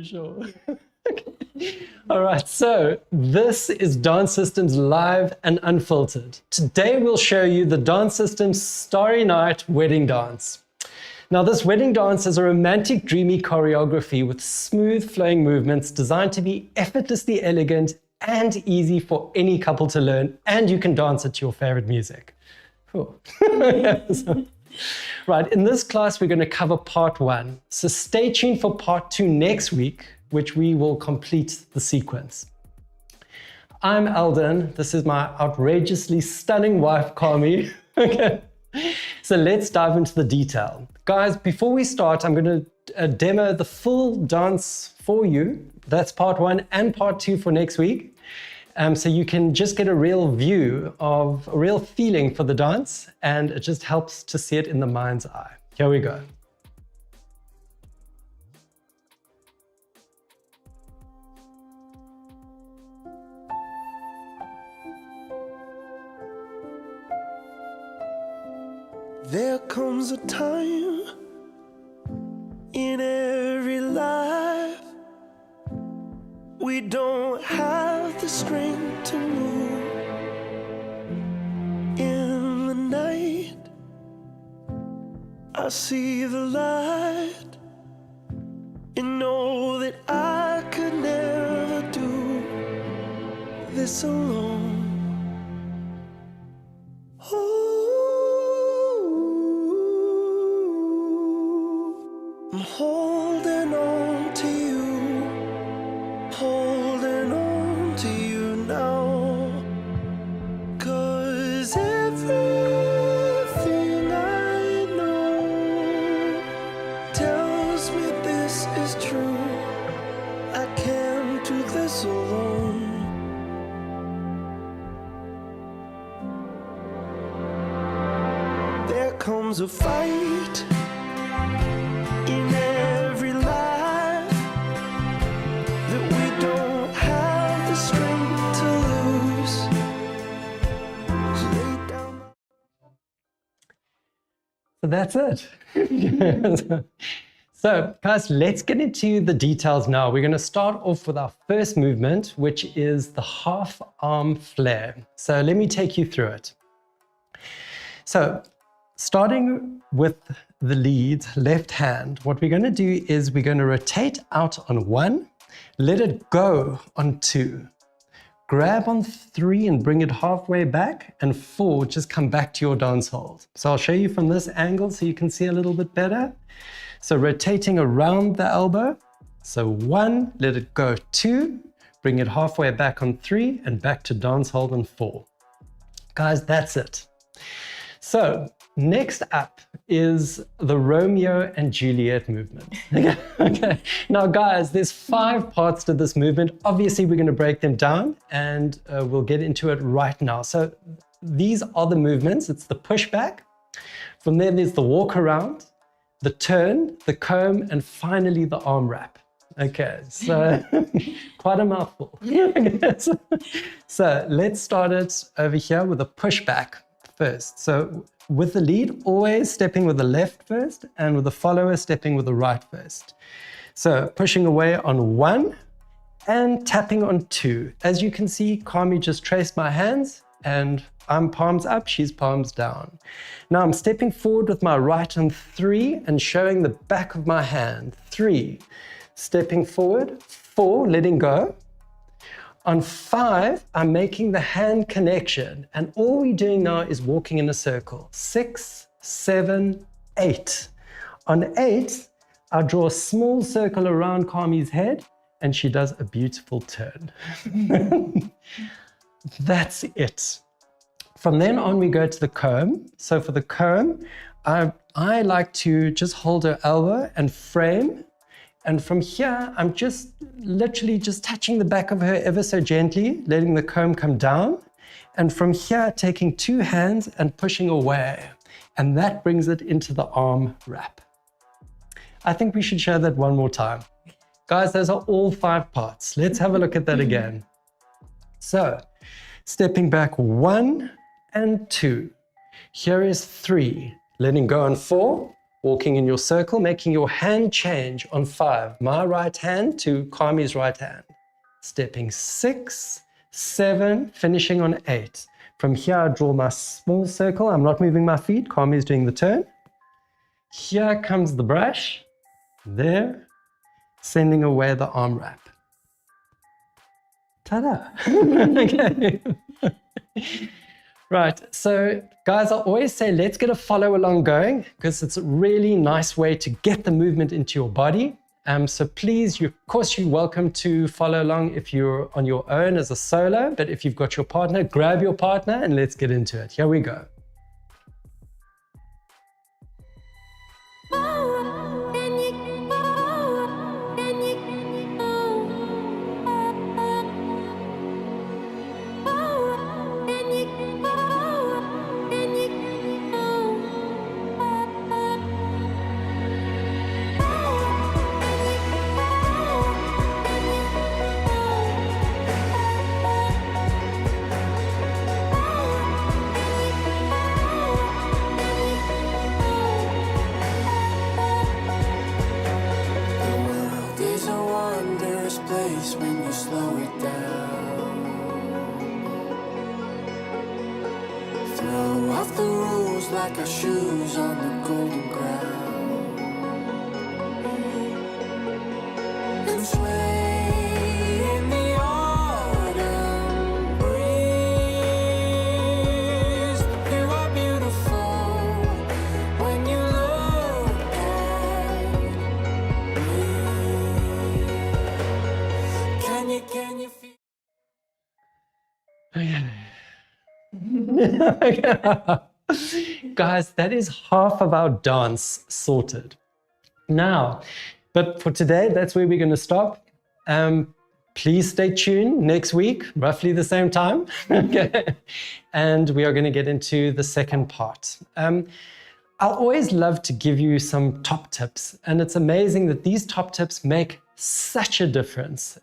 sure. All right, so this is Dance Systems Live and Unfiltered. Today we'll show you the Dance Systems Starry Night wedding dance. Now this wedding dance is a romantic, dreamy choreography with smooth flowing movements designed to be effortlessly elegant and easy for any couple to learn, and you can dance it to your favorite music. Cool. Right, in this class we're going to cover part 1, so stay tuned for part 2 next week, which we will complete the sequence. I'm Alden. This is my outrageously stunning wife, Kami. Okay. So let's dive into the detail. Guys, before we start, I'm going to demo the full dance for you. That's part 1 and part 2 for next week. So you can just get a real view of, a real feeling for the dance, and it just helps to see it in the mind's eye. Here we go. There comes a time in every life we don't have the strength to move. In the night I see the light and know that I could never do this alone. I'm holding on to you, holding on to you now, 'cause everything I know tells me this is true. I can't do this alone. There comes a fight in every life that we don't have the strength to lose. So lay down. So that's it. So guys, let's get into the details now. We're going to start off with our first movement, which is the half arm flare. So let me take you through it. So starting with the lead, left hand, what we're going to do is we're going to rotate out on 1, let it go on 2, grab on 3 and bring it halfway back, and 4, just come back to your dance hold. So I'll show you from this angle so you can see a little bit better. So rotating around the elbow. So 1, let it go, 2, bring it halfway back on 3, and back to dance hold on 4. Guys, that's it. So next up is the Romeo and Juliet movement. Okay. Now guys, there's 5 parts to this movement. Obviously we're going to break them down, and we'll get into it right now. So these are the movements. It's the pushback. From there, there's the walk around, the turn, the comb, and finally the arm wrap. Okay, so quite a mouthful. So let's start it over here with a pushback first. So with the lead, always stepping with the left first, and with the follower stepping with the right first. So pushing away on 1 and tapping on 2. As you can see, Kami just traced my hands, and I'm palms up, she's palms down. Now I'm stepping forward with my right on 3 and showing the back of my hand. 3, stepping forward, 4, letting go. On 5, I'm making the hand connection, and all we're doing now is walking in a circle. 6, 7, 8. On 8, I draw a small circle around Kami's head, and she does a beautiful turn. That's it. From then on, we go to the comb. So for the comb, I like to just hold her elbow and frame. And from here, I'm just literally just touching the back of her ever so gently, letting the comb come down. And from here, taking 2 hands and pushing away. And that brings it into the arm wrap. I think we should show that one more time. Guys, those are all 5 parts. Let's have a look at that again. So, stepping back 1 and 2. Here is 3. Letting go on 4. walking in your circle, making your hand change on 5. My right hand to Kami's right hand. Stepping 6, 7, finishing on 8. From here, I draw my small circle. I'm not moving my feet. Kami's doing the turn. Here comes the brush. There. Sending away the arm wrap. Ta-da! Okay. Right, so guys, I always say let's get a follow along going because it's a really nice way to get the movement into your body. So please, of course, you're welcome to follow along if you're on your own as a solo, but if you've got your partner, grab your partner and let's get into it. Here we go. When you slow it down, throw off the rules like our shoes on the golden ground, and sway in the autumn breeze. You are beautiful when you look at me. Can you feel? Guys, that is half of our dance sorted. Now, but for today, that's where we're going to stop. Please stay tuned next week, roughly the same time. Okay. And we are going to get into the second part. I always love to give you some top tips, and it's amazing that these top tips make such a difference.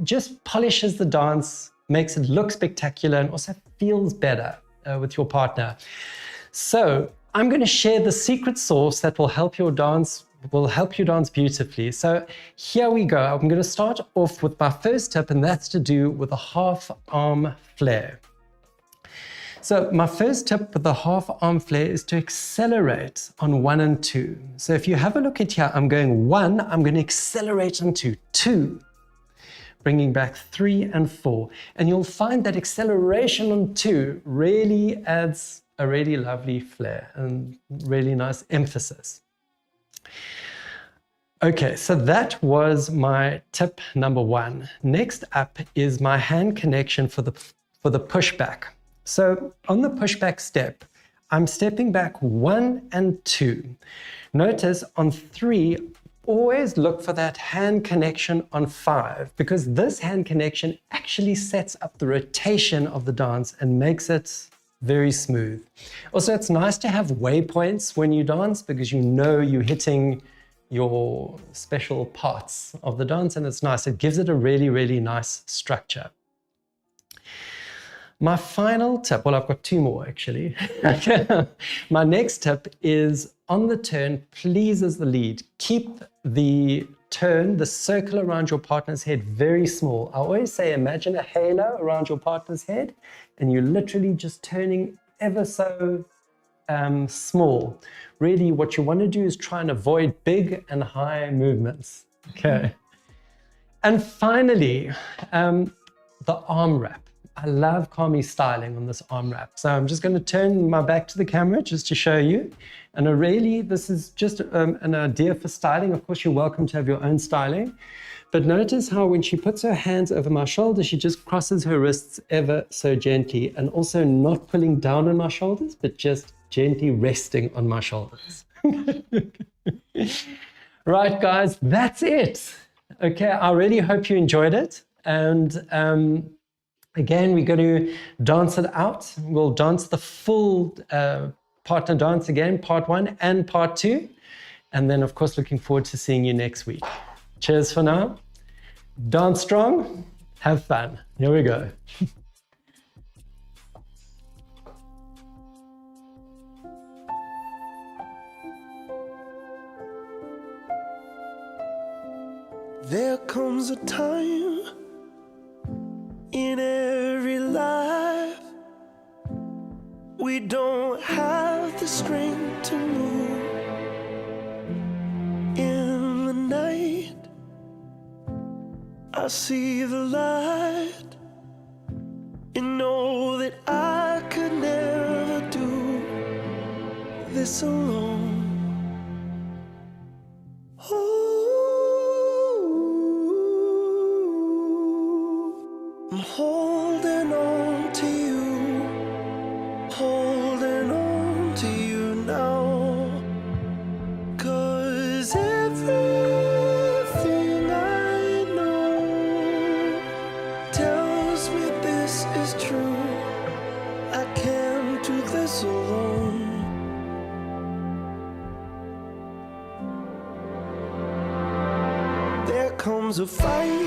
Just polishes the dance, makes it look spectacular, and also feels better with your partner. So I'm going to share the secret sauce that will help you dance beautifully. So here we go. I'm going to start off with my first tip, and that's to do with a half arm flare. So my first tip with the half arm flare is to accelerate on 1 and 2. So if you have a look at here, I'm going 1, I'm going to accelerate onto 2, bringing back 3 and 4. And you'll find that acceleration on 2 really adds a really lovely flair and really nice emphasis. Okay, so that was my tip number 1. Next up is my hand connection for the pushback. So on the pushback step, I'm stepping back 1 and 2. Notice on 3, always look for that hand connection on 5, because this hand connection actually sets up the rotation of the dance and makes it very smooth. Also, it's nice to have waypoints when you dance because you know you're hitting your special parts of the dance, and it's nice. It gives it a really, really nice structure. My final tip, well, I've got 2 more actually. My next tip is on the turn, please as the lead, keep the turn, the circle around your partner's head very small. I always say, imagine a halo around your partner's head, and you're literally just turning ever so small. Really, what you want to do is try and avoid big and high movements. Okay. And finally, the arm wrap. I love Kami's styling on this arm wrap. So I'm just going to turn my back to the camera just to show you. And this is just an idea for styling. Of course, you're welcome to have your own styling. But notice how when she puts her hands over my shoulder, she just crosses her wrists ever so gently, and also not pulling down on my shoulders, but just gently resting on my shoulders. Right, guys, that's it. Okay, I really hope you enjoyed it. And again, we're going to dance it out. We'll dance the full partner dance again, part 1 and part 2. And then, of course, looking forward to seeing you next week. Cheers for now. Dance strong. Have fun. Here we go. There comes a time in every life we don't have the strength to move. In the night I see the light and know that I could never do this alone. I'm holding on to you, holding on to you now. 'Cause everything I know tells me this is true. I can't do this alone. There comes a fight